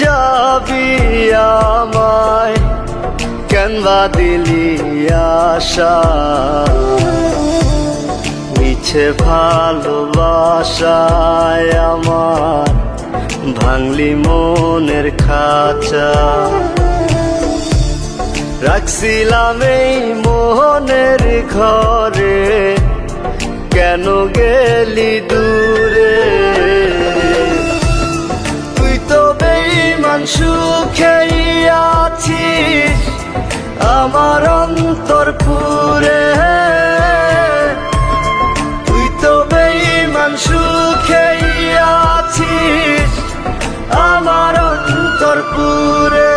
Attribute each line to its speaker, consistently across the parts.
Speaker 1: যাবি আমায়, কেন বা দিলি আশা। মিছে ভালোবাসায় আমার ভাঙলি মনের খাঁচা। রাখছিলাম এই মোহনের ঘরে, কেন গেলি দূরে। তুই তো বেঈমান সুখেই আছিস আমার অন্তর পুরে। তুই তো বেঈমান সুখেই আছিস আমার অন্তর পুরে।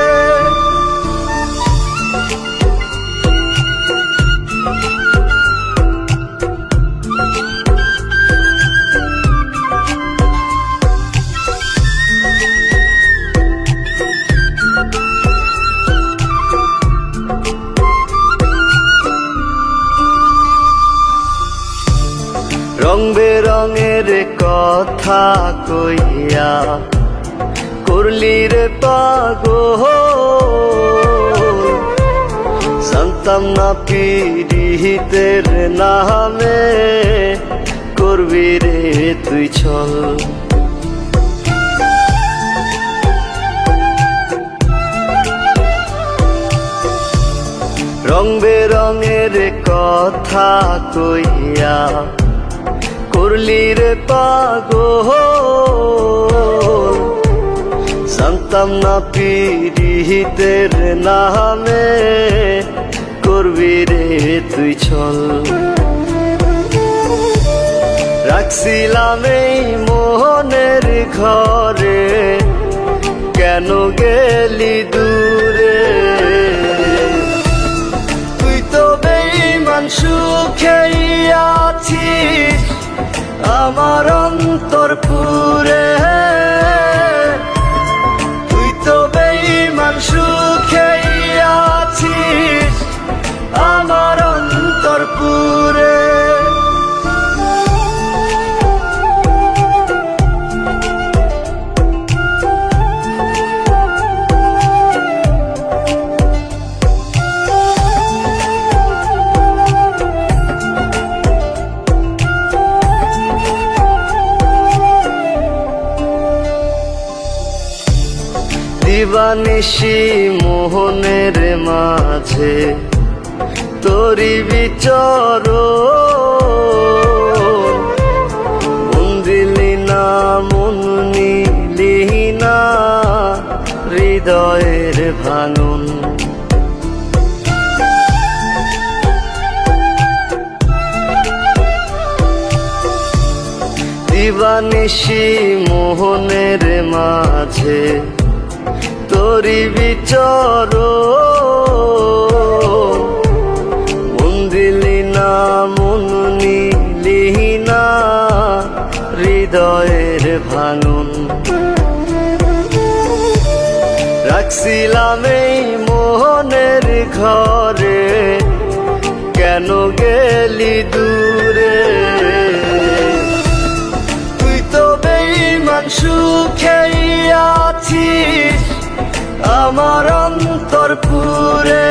Speaker 1: রং বেরঙের কথা কইয়া করলি রে পাগল। জানতাম না পীড়িতের নামে করবি রে তুই ছল। রং বেরঙের কথা কইয়া করলি রে পাগল। জানতাম না পীড়িতের নামে করবি রে তুই ছল। রাখছিলাম এই মোহনের ঘরে, কেন গেলি দূরে। তুই তো বেঈমান সুখেই আছিস আমার অন্তর পুরে। তুই তো বেঈমান সুখেই আছিস আমার অন্তর পুরে। দিবানিশি মোহনের মাঝে তোরি বিচরণ। মন দিলি না মন নিলি না হৃদয়ের ভাঙন। দিবানিশি মোহনের মাঝে তোরি বিচরণ। মন দিলি না মন নিলি না হৃদয়ের ভাঙন। রাখছিলাম এই মোহনের ঘরে, কেন গেলি দূরে। তুই তো বেঈমান সুখেই আছিস আমার অন্তর পুরে।